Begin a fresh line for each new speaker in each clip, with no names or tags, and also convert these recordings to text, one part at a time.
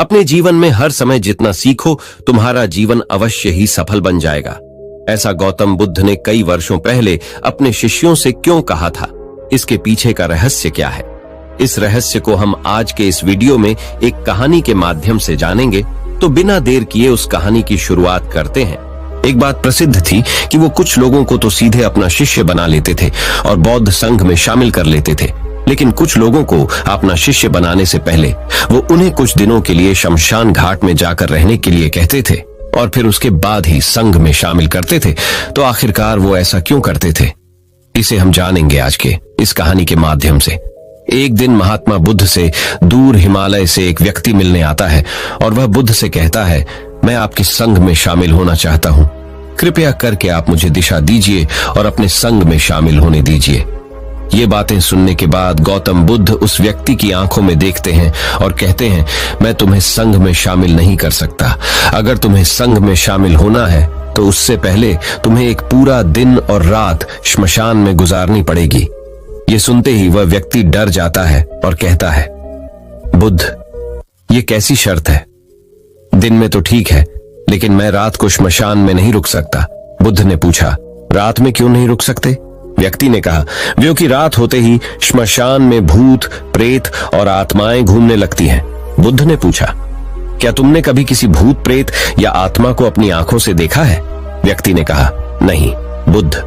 अपने जीवन में हर समय जितना सीखो, तुम्हारा जीवन अवश्य ही सफल बन जाएगा। ऐसा गौतम बुद्ध ने कई वर्षों पहले अपने शिष्यों से क्यों कहा था? इसके पीछे का रहस्य क्या है? इस रहस्य को हम आज के इस वीडियो में एक कहानी के माध्यम से जानेंगे। तो बिना देर किए उस कहानी की शुरुआत करते हैं। एक बात प्रसिद्ध थी कि वो कुछ लोगों को तो सीधे अपना शिष्य बना लेते थे और बौद्ध संघ में शामिल कर लेते थे, लेकिन कुछ लोगों को अपना शिष्य बनाने से पहले वो उन्हें कुछ दिनों के लिए शमशान घाट में जाकर रहने के लिए कहते थे और फिर उसके बाद ही संघ में शामिल करते थे। तो आखिरकार वो ऐसा क्यों करते थे, इसे हम जानेंगे आज के इस कहानी के माध्यम से। एक दिन महात्मा बुद्ध से दूर हिमालय से एक व्यक्ति मिलने आता है और वह बुद्ध से कहता है, मैं आपके संघ में शामिल होना चाहता हूँ। कृपया करके आप मुझे दिशा दीजिए और अपने संघ में शामिल होने दीजिए। ये बातें सुनने के बाद गौतम बुद्ध उस व्यक्ति की आंखों में देखते हैं और कहते हैं, मैं तुम्हें संघ में शामिल नहीं कर सकता। अगर तुम्हें संघ में शामिल होना है तो उससे पहले तुम्हें एक पूरा दिन और रात श्मशान में गुजारनी पड़ेगी। ये सुनते ही वह व्यक्ति डर जाता है और कहता है, बुद्ध, ये कैसी शर्त है? दिन में तो ठीक है, लेकिन मैं रात को श्मशान में नहीं रुक सकता। बुद्ध ने पूछा, रात में क्यों नहीं रुक सकते? व्यक्ति ने कहा, क्योंकि रात होते ही श्मशान में भूत, प्रेत और आत्माएं घूमने लगती हैं। बुद्ध ने पूछा, क्या तुमने कभी किसी भूत, प्रेत या आत्मा को अपनी आंखों से देखा है? व्यक्ति ने कहा, नहीं बुद्ध,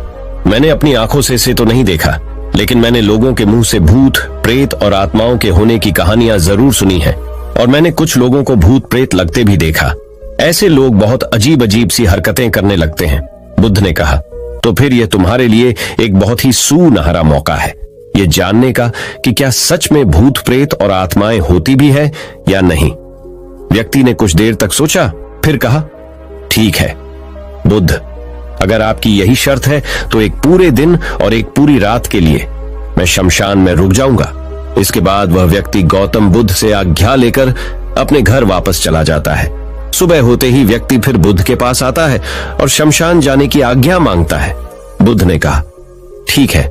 मैंने अपनी आंखों से इसे तो नहीं देखा, लेकिन मैंने लोगों के मुंह से भूत, प्रेत और आत्माओं के होने की कहानियां जरूर सुनी हैं और मैंने कुछ लोगों को भूत प्रेत लगते भी देखा। ऐसे लोग बहुत अजीब अजीब सी हरकतें करने लगते हैं। बुद्ध ने कहा, तो फिर यह तुम्हारे लिए एक बहुत ही सुनहरा मौका है ये जानने का कि क्या सच में भूत, प्रेत और आत्माएं होती भी है या नहीं। व्यक्ति ने कुछ देर तक सोचा, फिर कहा, ठीक है बुद्ध, अगर आपकी यही शर्त है तो एक पूरे दिन और एक पूरी रात के लिए मैं शमशान में रुक जाऊंगा। इसके बाद वह व्यक्ति गौतम बुद्ध से आज्ञा लेकर अपने घर वापस चला जाता है। सुबह होते ही व्यक्ति फिर बुद्ध के पास आता है और शमशान जाने की आज्ञा मांगता है। बुद्ध ने कहा, ठीक है,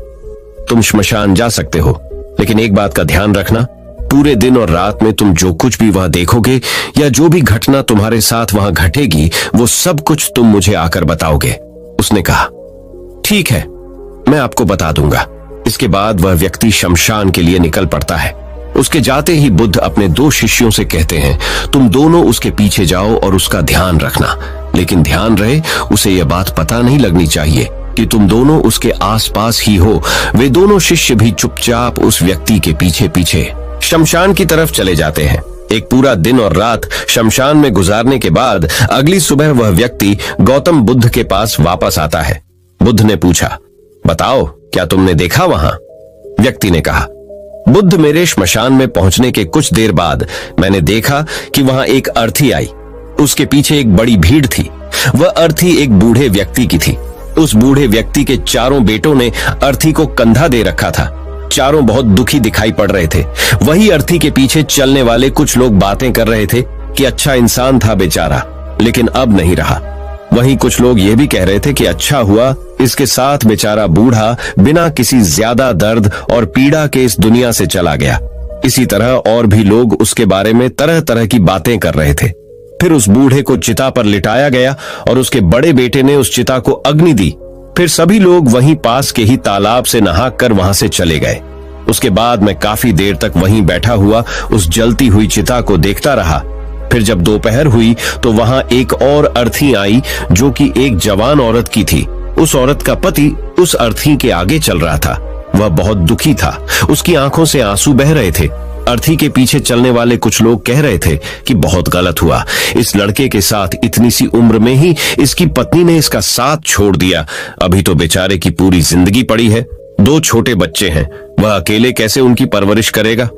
तुम शमशान जा सकते हो, लेकिन एक बात का ध्यान रखना, पूरे दिन और रात में तुम जो कुछ भी वहां देखोगे या जो भी घटना तुम्हारे साथ वहां घटेगी, वो सब कुछ तुम मुझे आकर बताओगे। उसने कहा, ठीक है, मैं आपको बता दूंगा। इसके बाद वह व्यक्ति शमशान के लिए निकल पड़ता है। उसके जाते ही बुद्ध अपने दो शिष्यों से कहते हैं, तुम दोनों उसके पीछे जाओ और उसका ध्यान रखना, लेकिन ध्यान रहे उसे यह बात पता नहीं लगनी चाहिए कि तुम दोनों उसके आसपास ही हो। वे दोनों शिष्य भी चुपचाप उस व्यक्ति के पीछे पीछे शमशान की तरफ चले जाते हैं। एक पूरा दिन और रात शमशान में गुजारने के बाद अगली सुबह वह व्यक्ति गौतम बुद्ध के पास वापस आता है। बुद्ध ने पूछा, बताओ, क्या तुमने देखा वहां? व्यक्ति ने कहा, बुद्ध, मेरे श्मशान में पहुंचने के कुछ देर बाद मैंने देखा कि वहां एक अर्थी आई। उसके पीछे एक बड़ी भीड़ थी। वह अर्थी एक बूढ़े व्यक्ति की थी। उस बूढ़े व्यक्ति के चारों बेटों ने अर्थी को कंधा दे रखा था। चारों बहुत दुखी दिखाई पड़ रहे थे। वही अर्थी के पीछे चलने वाले कुछ लोग बातें कर रहे थे कि अच्छा इंसान था बेचारा, लेकिन अब नहीं रहा। वहीं कुछ लोग ये भी कह रहे थे कि अच्छा हुआ इसके साथ बेचारा बूढ़ा बिना किसी ज्यादा दर्द और पीड़ा के इस दुनिया से चला गया। इसी तरह और भी लोग उसके बारे में तरह तरह की बातें कर रहे थे। फिर उस बूढ़े को चिता पर लिटाया गया और उसके बड़े बेटे ने उस चिता को अग्नि दी। फिर सभी लोग वहीं पास के ही तालाब से नहाकर वहां से चले गए। उसके बाद मैं काफी देर तक वहीं बैठा हुआ उस जलती हुई चिता को देखता रहा। फिर जब दोपहर हुई तो वहां एक और अर्थी आई जो कि एक जवान औरत की थी। उस औरत का पति उस अर्थी के आगे चल रहा था। वह बहुत दुखी था। उसकी आंखों से आंसू बह रहे थे। अर्थी के पीछे चलने वाले कुछ लोग कह रहे थे कि बहुत गलत हुआ, इस लड़के के साथ इतनी सी उम्र में ही इसकी पत्नी ने इसका साथ छोड़ दिया। अभी तो बेचारे की पूरी जिंदगी पड़ी है। 2 छोटे बच्चे हैं, वह अकेले कैसे उनकी परवरिश करेगा?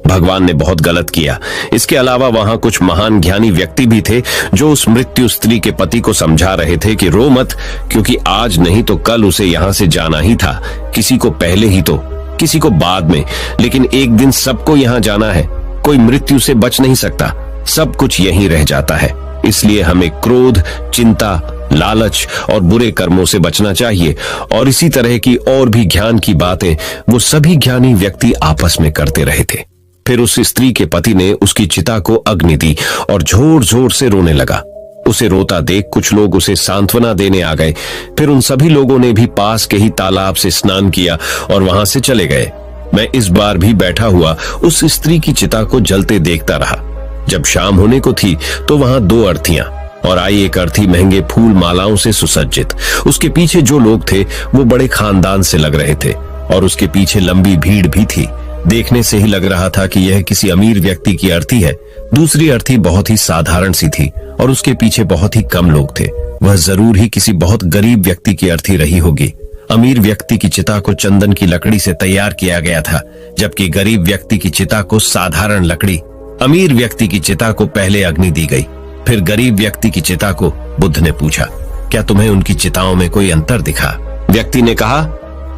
भगवान ने बहुत गलत किया। इसके अलावा वहां कुछ महान ज्ञानी व्यक्ति भी थे जो उस मृत्यु स्त्री के पति को समझा रहे थे कि रो मत, क्योंकि आज नहीं तो कल उसे यहां से जाना ही था। किसी को पहले ही तो किसी को बाद में, लेकिन एक दिन सबको यहां जाना है। कोई मृत्यु से बच नहीं सकता, सब कुछ यहीं रह जाता है। इसलिए हमें क्रोध, चिंता, लालच और बुरे कर्मों से बचना चाहिए। और इसी तरह की और भी ज्ञान की बातें वो सभी ज्ञानी व्यक्ति आपस में करते रहे थे। फिर उस स्त्री के पति ने उसकी चिता को अग्नि दी और जोर जोर से रोने लगा। उसे रोता देख कुछ लोग उसे सांत्वना देने आ गए। फिर उन सभी लोगों ने भी पास के ही तालाब से स्नान किया और वहां से चले गए। मैं इस बार भी बैठा हुआ उस स्त्री की चिता को जलते देखता रहा। जब शाम होने को थी तो वहां 2 अर्थियां और आई एक अर्थी महंगे फूल मालाओं से सुसज्जित। उसके पीछे जो लोग थे वो बड़े खानदान से लग रहे थे और उसके पीछे लंबी भीड़ भी थी। देखने से ही लग रहा था कि यह किसी अमीर व्यक्ति की अर्थी है। दूसरी अर्थी बहुत ही साधारण सी थी और उसके पीछे बहुत ही कम लोग थे। वह जरूर ही किसी बहुत गरीब व्यक्ति की अर्थी रही होगी। अमीर व्यक्ति की चिता को चंदन की लकड़ी से तैयार किया गया था, जबकि गरीब व्यक्ति की चिता को साधारण लकड़ी। अमीर व्यक्ति की चिता को पहले अग्नि दी गई, फिर गरीब व्यक्ति की चिता को। बुद्ध ने पूछा, क्या तुम्हें उनकी चिताओं में कोई अंतर दिखा? व्यक्ति ने कहा,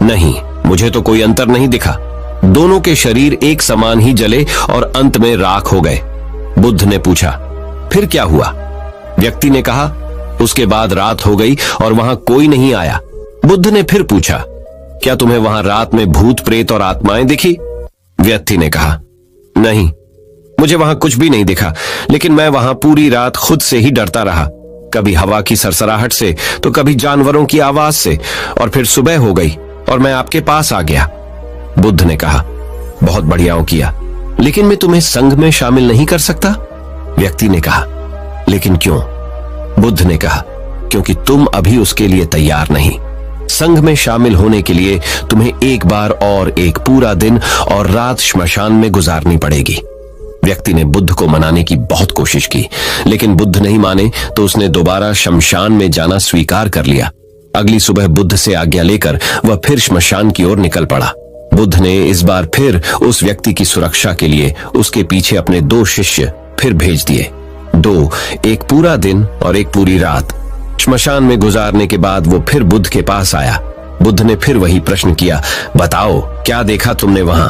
नहीं, मुझे तो कोई अंतर नहीं दिखा। दोनों के शरीर एक समान ही जले और अंत में राख हो गए। बुद्ध ने पूछा, फिर क्या हुआ? व्यक्ति ने कहा, उसके बाद रात हो गई और वहां कोई नहीं आया। बुद्ध ने फिर पूछा, क्या तुम्हें वहां रात में भूत प्रेत और आत्माएं दिखी? व्यक्ति ने कहा, नहीं, मुझे वहां कुछ भी नहीं दिखा, लेकिन मैं वहां पूरी रात खुद से ही डरता रहा, कभी हवा की सरसराहट से तो कभी जानवरों की आवाज से, और फिर सुबह हो गई और मैं आपके पास आ गया। बुद्ध ने कहा, बहुत बढ़िया किया, लेकिन मैं तुम्हें संघ में शामिल नहीं कर सकता? व्यक्ति ने कहा, लेकिन क्यों? बुद्ध ने कहा, क्योंकि तुम अभी उसके लिए तैयार नहीं। संघ में शामिल होने के लिए तुम्हें एक बार और एक पूरा दिन और रात श्मशान में गुजारनी पड़ेगी। व्यक्ति ने बुद्ध को मनाने की बहुत कोशिश की, लेकिन बुद्ध नहीं माने तो उसने दोबारा शमशान में जाना स्वीकार कर लिया। अगली सुबह बुद्ध से आज्ञा लेकर वह फिर श्मशान की ओर निकल पड़ा। बुद्ध ने इस बार फिर उस व्यक्ति की सुरक्षा के लिए उसके पीछे अपने 2 शिष्य फिर भेज दिए। 2, एक पूरा दिन और एक पूरी रात श्मशान में गुजारने के बाद वो फिर बुद्ध के पास आया। बुद्ध ने फिर वही प्रश्न किया, बताओ क्या देखा तुमने वहां?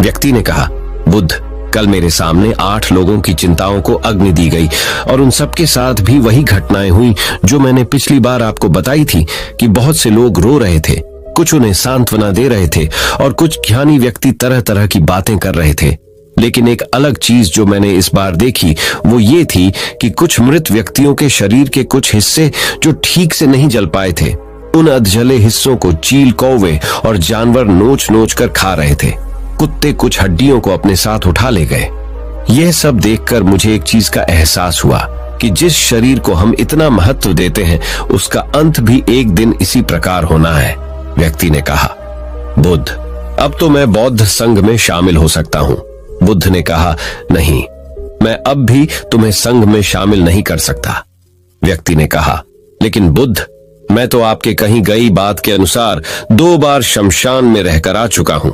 व्यक्ति ने कहा, बुद्ध, कल मेरे सामने 8 लोगों की चिंताओं को अग्नि दी गई और उन सबके साथ भी वही घटनाएं हुई जो मैंने पिछली बार आपको बताई थी कि बहुत से लोग रो रहे थे, कुछ उन्हें सांत्वना दे रहे थे और कुछ ज्ञानी व्यक्ति तरह तरह की बातें कर रहे थे। लेकिन एक अलग चीज जो मैंने इस बार देखी वो ये थी कि कुछ मृत व्यक्तियों के शरीर के कुछ हिस्से जो ठीक से नहीं जल पाए थे, उन अधजले हिस्सों को चील, कौवे और जानवर नोच नोच कर खा रहे थे। कुत्ते कुछ हड्डियों को अपने साथ उठा ले गए। यह सब देखकर मुझे एक चीज का एहसास हुआ कि जिस शरीर को हम इतना महत्व देते हैं उसका अंत भी एक दिन इसी प्रकार होना है। व्यक्ति ने कहा, बुद्ध, अब तो मैं बौद्ध संघ में शामिल हो सकता हूं। बुद्ध ने कहा, नहीं, मैं अब भी तुम्हें संघ में शामिल नहीं कर सकता। व्यक्ति ने कहा, लेकिन बुद्ध, मैं तो आपके कहीं गई बात के अनुसार 2 बार शमशान में रहकर आ चुका हूं।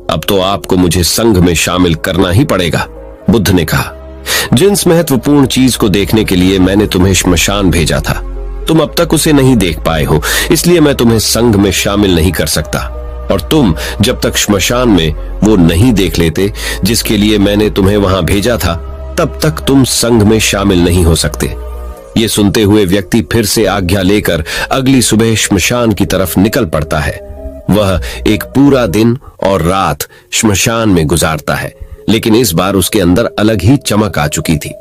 अब तो आपको मुझे संघ में शामिल करना ही पड़ेगा। बुद्ध ने कहा, जिस महत्वपूर्ण चीज को देखने के लिए मैंने तुम्हें श्मशान भेजा था, तुम अब तक उसे नहीं देख पाए हो, इसलिए मैं तुम्हें संघ में शामिल नहीं कर सकता। और तुम जब तक श्मशान में वो नहीं देख लेते जिसके लिए मैंने तुम्हें वहां भेजा था, तब तक तुम संघ में शामिल नहीं हो सकते। ये सुनते हुए व्यक्ति फिर से आज्ञा लेकर अगली सुबह श्मशान की तरफ निकल पड़ता है। वह एक पूरा दिन और रात श्मशान में गुजारता है, लेकिन इस बार उसके अंदर अलग ही चमक आ चुकी थी।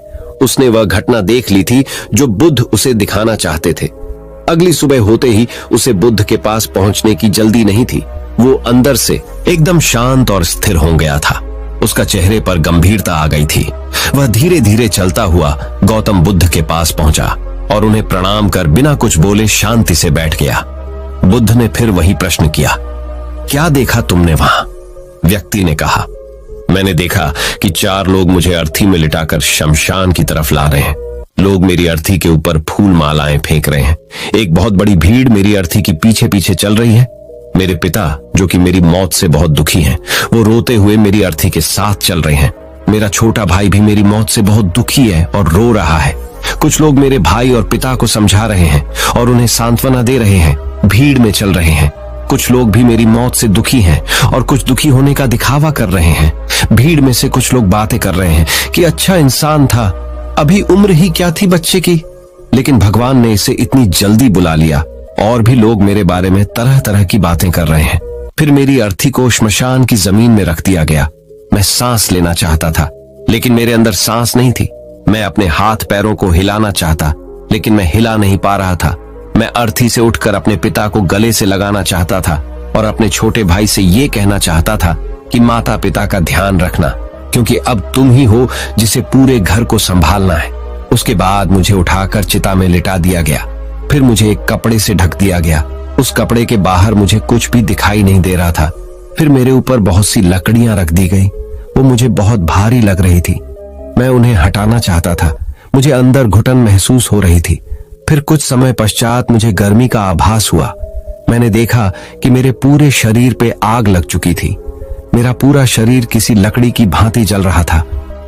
उसने वह घटना देख ली थी जो बुद्ध उसे दिखाना चाहते थे। अगली सुबह होते ही उसे बुद्ध के पास पहुंचने की जल्दी नहीं थी। वो अंदर से एकदम शांत और स्थिर हो गया था। उसका चेहरे पर गंभीरता आ गई थी। वह धीरे धीरे चलता हुआ गौतम बुद्ध के पास पहुंचा और उन्हें प्रणाम कर बिना कुछ बोले शांति से बैठ गया। बुद्ध ने फिर वही प्रश्न किया, क्या देखा तुमने वहां? व्यक्ति ने कहा, मैंने देखा कि 4 लोग मुझे अर्थी में लिटाकर शमशान की तरफ ला रहे हैं। लोग मेरी अर्थी के ऊपर फूल मालाएं फेंक रहे हैं। एक बहुत बड़ी भीड़ मेरी अर्थी के पीछे पीछे चल रही है। मेरे पिता, जो कि मेरी मौत से बहुत दुखी हैं, वो रोते हुए मेरी अर्थी के साथ चल रहे हैं। मेरा छोटा भाई भी मेरी मौत से बहुत दुखी है और रो रहा है। कुछ लोग मेरे भाई और पिता को समझा रहे हैं और उन्हें सांत्वना दे रहे हैं, भीड़ में चल रहे हैं। कुछ लोग भी मेरी मौत से दुखी हैं और कुछ दुखी होने का दिखावा कर रहे हैं। भीड़ में से कुछ लोग बातें कर रहे हैं कि अच्छा इंसान था, अभी उम्र ही क्या थी बच्चे की, लेकिन भगवान ने इसे इतनी जल्दी बुला लिया। और भी लोग मेरे बारे में तरह तरह की बातें कर रहे हैं। फिर मेरी अर्थी को श्मशान की जमीन में रख दिया गया। मैं सांस लेना चाहता था, लेकिन मेरे अंदर सांस नहीं थी। मैं अपने हाथ पैरों को हिलाना चाहता, लेकिन मैं हिला नहीं पा रहा था। मैं अर्थी से उठकर अपने पिता को गले से लगाना चाहता था और अपने छोटे भाई से ये कहना चाहता था कि माता पिता का ध्यान रखना, क्योंकि अब तुम ही हो जिसे पूरे घर को संभालना है। उसके बाद मुझे उठाकर चिता में लिटा दिया गया। फिर मुझे एक कपड़े से ढक दिया गया। उस कपड़े के बाहर मुझे कुछ भी दिखाई नहीं दे रहा था। फिर मेरे ऊपर बहुत सी लकड़ियां रख दी गई। वो मुझे बहुत भारी लग रही थी। मैं उन्हें हटाना चाहता था। मुझे अंदर घुटन महसूस हो रही थी। फिर कुछ समय पश्चात मुझे गर्मी का आभास हुआ। मैंने देखा कि मेरे पूरे शरीर पे आग लग चुकी थी। मेरा पूरा शरीर किसी लकड़ी की भांति जल रहा था।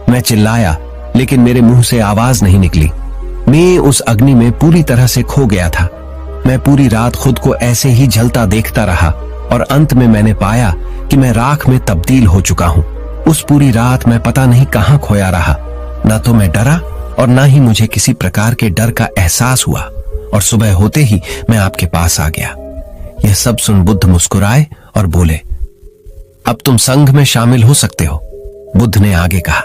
मैं चिल्लाया, लेकिन मेरे मुंह से आवाज नहीं निकली। मैं उस अग्नि में पूरी तरह से खो गया था। मैं पूरी रात खुद को ऐसे ही जलता देखता रहा और अंत में मैंने पाया कि मैं राख में तब्दील हो चुका हूं। उस पूरी रात मैं पता नहीं कहां खोया रहा। न तो मैं डरा और न ही मुझे किसी प्रकार के डर का एहसास हुआ, और सुबह होते ही मैं आपके पास आ गया। यह सब सुन बुद्ध मुस्कुराए और बोले, अब तुम संघ में शामिल हो सकते हो। बुद्ध ने आगे कहा,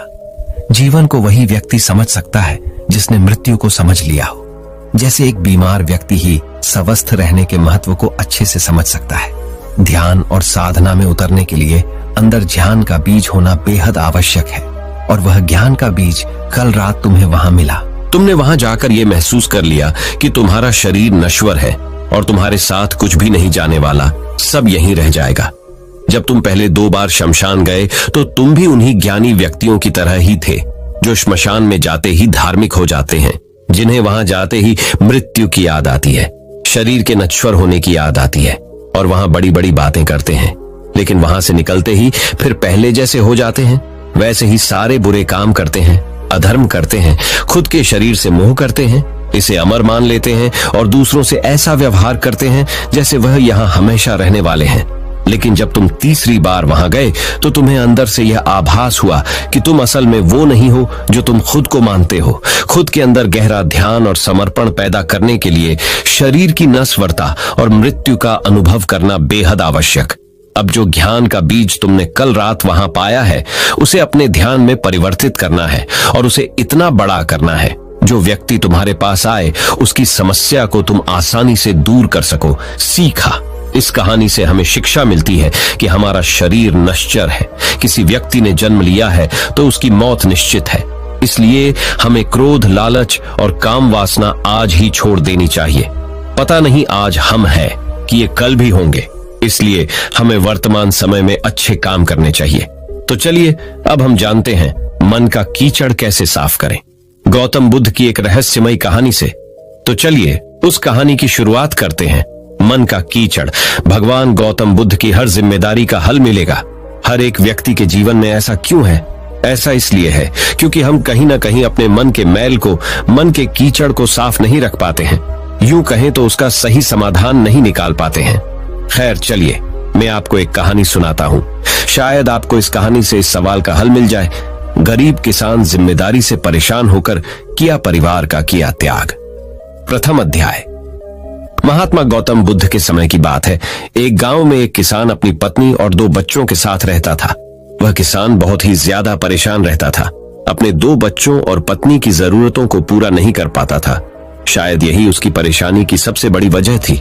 जीवन को वही व्यक्ति समझ सकता है जिसने मृत्यु को समझ लिया हो। जैसे एक बीमार व्यक्ति ही स्वस्थ रहने के महत्व को अच्छे से समझ सकता है। ध्यान और साधना में उतरने के लिए अंदर ज्ञान का बीज होना बेहद आवश्यक है, और वह ज्ञान का बीज कल रात तुम्हें वहां मिला। तुमने वहां जाकर यह महसूस कर लिया कि तुम्हारा शरीर नश्वर है और तुम्हारे साथ कुछ भी नहीं जाने वाला, सब यहीं रह जाएगा। जब तुम पहले 2 बार शमशान गए तो तुम भी उन्हीं ज्ञानी व्यक्तियों की तरह ही थे, जो श्मशान में जाते ही धार्मिक हो जाते हैं, जिन्हें वहां जाते ही मृत्यु की याद आती है, शरीर के नश्वर होने की याद आती है, और वहां बड़ी बड़ी बातें करते हैं, लेकिन वहां से निकलते ही फिर पहले जैसे हो जाते हैं। वैसे ही सारे बुरे काम करते हैं, अधर्म करते हैं, खुद के शरीर से मोह करते हैं, इसे अमर मान लेते हैं और दूसरों से ऐसा व्यवहार करते हैं जैसे वह यहाँ हमेशा रहने वाले हैं। लेकिन जब तुम तीसरी बार वहां गए तो तुम्हें अंदर से यह आभास हुआ कि तुम असल में वो नहीं हो जो तुम खुद को मानते हो। खुद के अंदर गहरा ध्यान और समर्पण पैदा करने के लिए शरीर की नश्वरता और मृत्यु का अनुभव करना बेहद आवश्यक। अब जो ज्ञान का बीज तुमने कल रात वहां पाया है, उसे अपने ध्यान में परिवर्तित करना है और उसे इतना बड़ा करना है, जो व्यक्ति तुम्हारे पास आए उसकी समस्या को तुम आसानी से दूर कर सको। सीखा। इस कहानी से हमें शिक्षा मिलती है कि हमारा शरीर नश्वर है। किसी व्यक्ति ने जन्म लिया है तो उसकी मौत निश्चित है। इसलिए हमें क्रोध, लालच और काम वासना आज ही छोड़ देनी चाहिए। पता नहीं आज हम हैं कि ये कल भी होंगे, इसलिए हमें वर्तमान समय में अच्छे काम करने चाहिए। तो चलिए अब हम जानते हैं मन का कीचड़ कैसे साफ करें, गौतम बुद्ध की एक रहस्यमयी कहानी से। तो चलिए उस कहानी की शुरुआत करते हैं। मन का कीचड़। भगवान गौतम बुद्ध की हर जिम्मेदारी का हल मिलेगा। हर एक व्यक्ति के जीवन में ऐसा क्यों है? ऐसा इसलिए है क्योंकि हम कहीं ना कहीं अपने मन के मैल को, मन के कीचड़ को साफ नहीं रख पाते हैं। यूं कहें तो उसका सही समाधान नहीं निकाल पाते हैं। खैर चलिए मैं आपको एक कहानी सुनाता हूं। शायद आपको इस कहानी से इस सवाल का हल मिल जाए। गरीब किसान जिम्मेदारी से परेशान होकर किया परिवार का किया त्याग। प्रथम अध्याय। महात्मा गौतम बुद्ध के समय की बात है। एक गांव में एक किसान अपनी पत्नी और 2 बच्चों के साथ रहता था। वह किसान बहुत ही ज्यादा परेशान रहता था। अपने 2 बच्चों और पत्नी की जरूरतों को पूरा नहीं कर पाता था। शायद यही उसकी परेशानी की सबसे बड़ी वजह थी।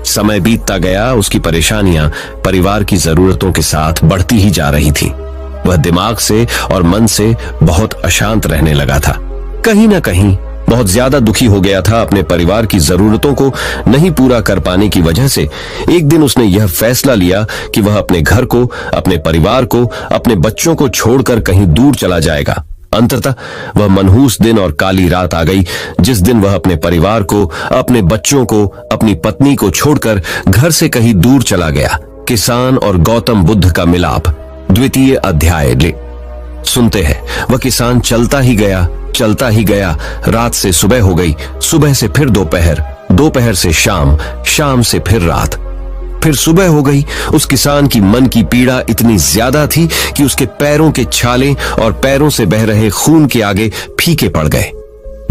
समय बीतता गया, उसकी परेशानियां परिवार की जरूरतों के साथ बढ़ती ही जा रही थी। वह दिमाग से और मन से बहुत अशांत रहने लगा था। कहीं ना कहीं बहुत ज्यादा दुखी हो गया था अपने परिवार की जरूरतों को नहीं पूरा कर पाने की वजह से। एक दिन उसने यह फैसला लिया कि वह अपने घर को, अपने परिवार को, अपने बच्चों को छोड़कर कहीं दूर चला जाएगा। अंततः वह मनहूस दिन और काली रात आ गई जिस दिन वह अपने परिवार को, अपने बच्चों को, अपनी पत्नी को छोड़कर घर से कहीं दूर चला गया। किसान और गौतम बुद्ध का मिलाप। द्वितीय अध्याय। सुनते हैं वह किसान चलता ही गया, चलता ही गया। रात से सुबह हो गई, सुबह से फिर दोपहर, दोपहर से शाम, शाम से फिर रात, फिर सुबह हो गई। उस किसान की मन की पीड़ा इतनी ज्यादा थी कि उसके पैरों के छाले और पैरों से बह रहे खून के आगे फीके पड़ गए।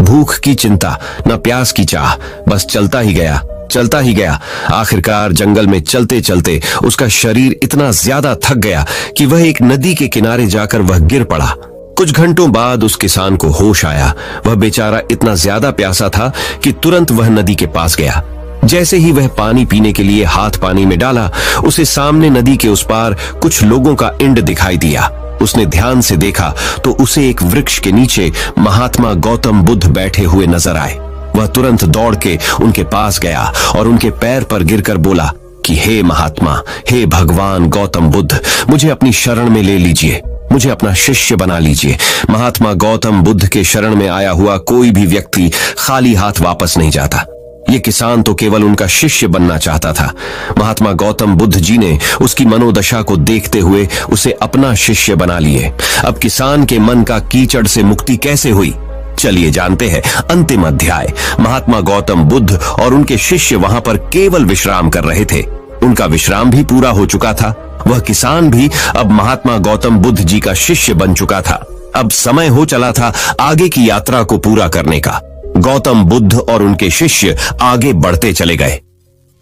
भूख की चिंता, न प्यास की चाह, बस चलता ही गया। चलता ही गया। आखिरकार जंगल में चलते चलते उसका शरीर इतना ज्यादा थक गया कि वह एक नदी के किनारे जाकर वह गिर पड़ा। कुछ घंटों बाद उस किसान को होश आया। वह बेचारा इतना ज्यादा प्यासा था कि तुरंत वह नदी के पास गया। जैसे ही वह पानी पीने के लिए हाथ पानी में डाला, उसे सामने नदी के उस पार कुछ लोगों का इंड दिखाई दिया। उसने ध्यान से देखा तो उसे एक वृक्ष के नीचे महात्मा गौतम बुद्ध बैठे हुए नजर आए। वह तुरंत दौड़ के उनके पास गया और उनके पैर पर गिरकर बोला कि हे महात्मा, हे भगवान गौतम बुद्ध, मुझे अपनी शरण में ले लीजिए, मुझे अपना शिष्य बना लीजिए। महात्मा गौतम बुद्ध के शरण में आया हुआ कोई भी व्यक्ति खाली हाथ वापस नहीं जाता। ये किसान तो केवल उनका शिष्य बनना चाहता था। महात्मा गौतम बुद्ध जी ने उसकी मनोदशा को देखते हुए उसे अपना शिष्य बना लिए। अब किसान के मन का कीचड़ से मुक्ति कैसे हुई, चलिए जानते हैं अंतिम अध्याय। महात्मा गौतम बुद्ध और उनके शिष्य वहां पर केवल विश्राम कर रहे थे। उनका विश्राम भी पूरा हो चुका था। वह किसान भी अब महात्मा गौतम बुद्ध जी का शिष्य बन चुका था। अब समय हो चला था आगे की यात्रा को पूरा करने का। गौतम बुद्ध और उनके शिष्य आगे बढ़ते चले गए।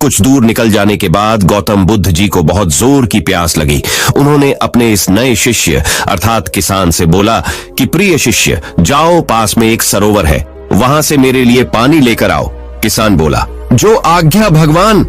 कुछ दूर निकल जाने के बाद गौतम बुद्ध जी को बहुत जोर की प्यास लगी। उन्होंने अपने इस नए शिष्य अर्थात किसान से बोला कि प्रिय शिष्य, जाओ, पास में एक सरोवर है, वहां से मेरे लिए पानी लेकर आओ। किसान बोला, जो आज्ञा भगवान।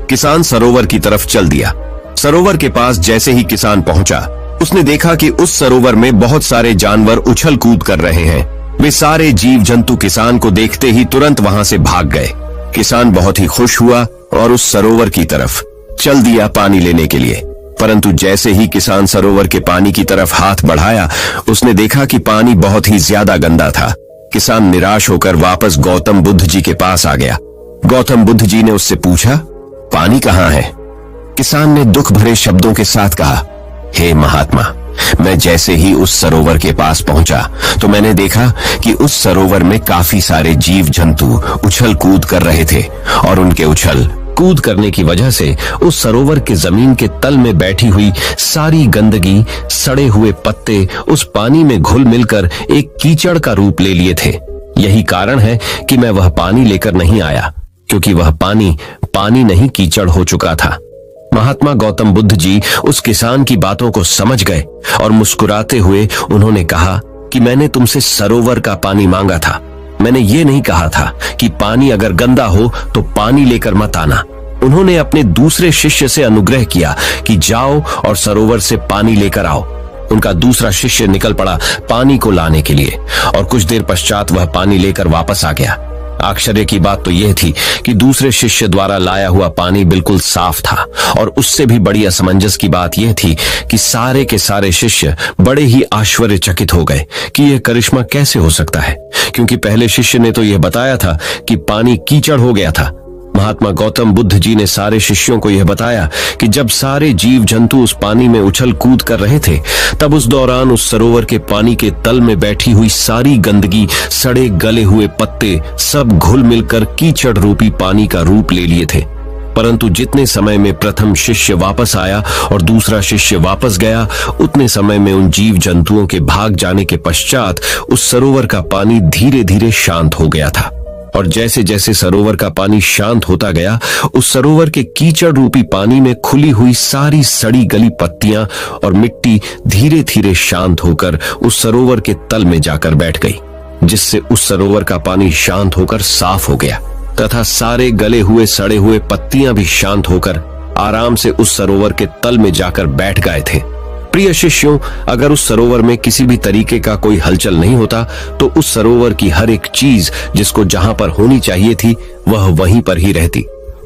किसान सरोवर की तरफ चल दिया। सरोवर के पास जैसे ही किसान पहुंचा, उसने देखा कि उस सरोवर में बहुत सारे जानवर उछल कूद कर रहे हैं। वे सारे जीव जंतु किसान को देखते ही तुरंत वहां से भाग गए। किसान बहुत ही खुश हुआ और उस सरोवर की तरफ चल दिया पानी लेने के लिए। परंतु जैसे ही किसान सरोवर के पानी की तरफ हाथ बढ़ाया, उसने देखा कि पानी बहुत ही ज्यादा गंदा था। किसान निराश होकर वापस गौतम बुद्ध जी के पास आ गया। गौतम बुद्ध जी ने उससे पूछा, पानी कहाँ है? किसान ने दुख भरे शब्दों के साथ कहा, हे महात्मा, मैं जैसे ही उस सरोवर के पास पहुंचा तो मैंने देखा कि उस सरोवर में काफी सारे जीव जंतु उछल कूद कर रहे थे और उनके उछल कूद करने की वजह से उस सरोवर के जमीन के तल में बैठी हुई सारी गंदगी, सड़े हुए पत्ते उस पानी में घुल मिलकर एक कीचड़ का रूप ले लिए थे। यही कारण है कि मैं वह पानी लेकर नहीं आया, क्योंकि वह पानी नहीं कीचड़ हो चुका था। महात्मा गौतम बुद्ध जी उस किसान की बातों को समझ गए और मुस्कुराते हुए उन्होंने कहा कि मैंने तुमसे सरोवर का पानी मांगा था। मैंने ये नहीं कहा था कि पानी अगर गंदा हो तो पानी लेकर मत आना। उन्होंने अपने दूसरे शिष्य से अनुग्रह किया कि जाओ और सरोवर से पानी लेकर आओ। उनका दूसरा शिष्य निकल पड़ा पानी को लाने के लिए और कुछ देर पश्चात वह पानी लेकर वापस आ गया। आश्चर्य की बात तो यह थी कि दूसरे शिष्य द्वारा लाया हुआ पानी बिल्कुल साफ था और उससे भी बड़ी असमंजस की बात यह थी कि सारे के सारे शिष्य बड़े ही आश्चर्यचकित हो गए कि यह करिश्मा कैसे हो सकता है, क्योंकि पहले शिष्य ने तो यह बताया था कि पानी कीचड़ हो गया था। महात्मा गौतम बुद्ध जी ने सारे शिष्यों को यह बताया कि जब सारे जीव जंतु उस पानी में उछल कूद कर रहे थे, तब उस दौरान उस सरोवर के पानी के तल में बैठी हुई सारी गंदगी, सड़े गले हुए पत्ते सब घुल मिलकर कीचड़ रूपी पानी का रूप ले लिए थे। परंतु जितने समय में प्रथम शिष्य वापस आया और दूसरा शिष्य वापस गया, उतने समय में उन जीव जंतुओं के भाग जाने के पश्चात उस सरोवर का पानी धीरे धीरे शांत हो गया था। और जैसे जैसे सरोवर का पानी शांत होता गया, उस सरोवर के कीचड़ रूपी पानी में खुली हुई सारी सड़ी गली पत्तियां और मिट्टी धीरे धीरे शांत होकर उस सरोवर के तल में जाकर बैठ गई, जिससे उस सरोवर का पानी शांत होकर साफ हो गया तथा सारे गले हुए सड़े हुए पत्तियां भी शांत होकर आराम से उस सरोवर के तल में जाकर बैठ गए थे। प्रिय शिष्यों, अगर उस सरोवर में किसी भी तरीके का कोई हलचल नहीं होता तो उस सरोवर की हर एक चीज जिसको जहां पर होनी चाहिए थी वह वहीं पर ही रहती।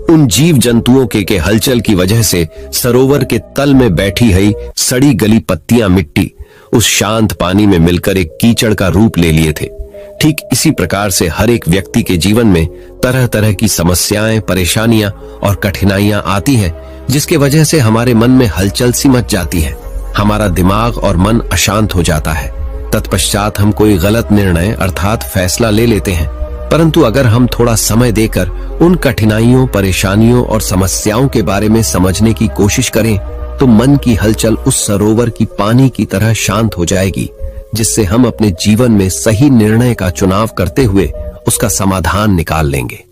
उन जीव जंतुओं के हलचल की वजह से सरोवर के तल में बैठी हुई सड़ी गली पत्तियां, मिट्टी उस शांत पानी में मिलकर एक कीचड़ का रूप ले लिए थे। ठीक इसी प्रकार से हर एक व्यक्ति के जीवन में तरह तरह की समस्याएं, परेशानियां और कठिनाइयां आती हैं, जिसके वजह से हमारे मन में हलचल सी मच जाती है। हमारा दिमाग और मन अशांत हो जाता है। तत्पश्चात हम कोई गलत निर्णय अर्थात फैसला ले लेते हैं। परंतु अगर हम थोड़ा समय देकर उन कठिनाइयों, परेशानियों और समस्याओं के बारे में समझने की कोशिश करें तो मन की हलचल उस सरोवर की पानी की तरह शांत हो जाएगी, जिससे हम अपने जीवन में सही निर्णय का चुनाव करते हुए उसका समाधान निकाल लेंगे।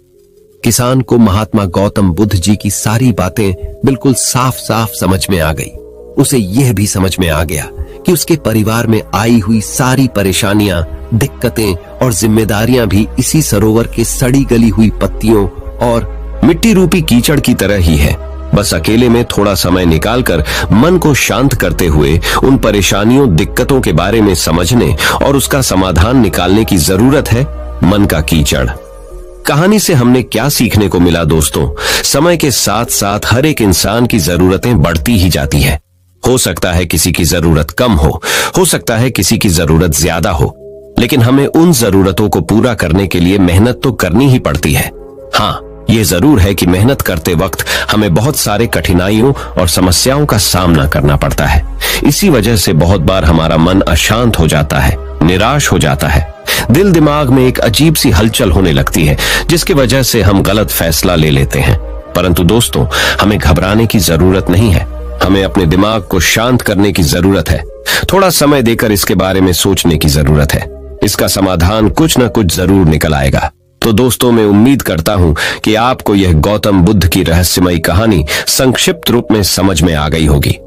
किसान को महात्मा गौतम बुद्ध जी की सारी बातें बिल्कुल साफ साफ समझ में आ गई। उसे यह भी समझ में आ गया कि उसके परिवार में आई हुई सारी परेशानियां, दिक्कतें और जिम्मेदारियां भी इसी सरोवर के सड़ी गली हुई पत्तियों और मिट्टी रूपी कीचड़ की तरह ही है। बस अकेले में थोड़ा समय निकालकर मन को शांत करते हुए उन परेशानियों, दिक्कतों के बारे में समझने और उसका समाधान निकालने की जरूरत है। मन का कीचड़। कहानी से हमने क्या सीखने को मिला दोस्तों? समय के साथ साथ हर एक इंसान की जरूरतें बढ़ती ही जाती है। हो सकता है किसी की जरूरत कम हो सकता है किसी की जरूरत ज्यादा हो, लेकिन हमें उन जरूरतों को पूरा करने के लिए मेहनत तो करनी ही पड़ती है। हाँ, ये जरूर है कि मेहनत करते वक्त हमें बहुत सारे कठिनाइयों और समस्याओं का सामना करना पड़ता है। इसी वजह से बहुत बार हमारा मन अशांत हो जाता है, निराश हो जाता है। दिल दिमाग में एक अजीब सी हलचल होने लगती है, जिसकी वजह से हम गलत फैसला ले लेते हैं। परंतु दोस्तों, हमें घबराने की जरूरत नहीं है। हमें अपने दिमाग को शांत करने की जरूरत है। थोड़ा समय देकर इसके बारे में सोचने की जरूरत है। इसका समाधान कुछ न कुछ जरूर निकल आएगा। तो दोस्तों, मैं उम्मीद करता हूं कि आपको यह गौतम बुद्ध की रहस्यमयी कहानी संक्षिप्त रूप में समझ में आ गई होगी।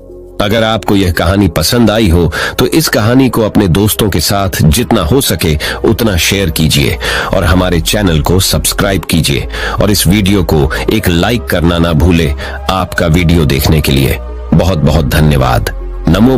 अगर आपको यह कहानी पसंद आई हो तो इस कहानी को अपने दोस्तों के साथ जितना हो सके उतना शेयर कीजिए और हमारे चैनल को सब्सक्राइब कीजिए और इस वीडियो को एक लाइक करना ना भूले। आपका वीडियो देखने के लिए बहुत बहुत धन्यवाद। नमो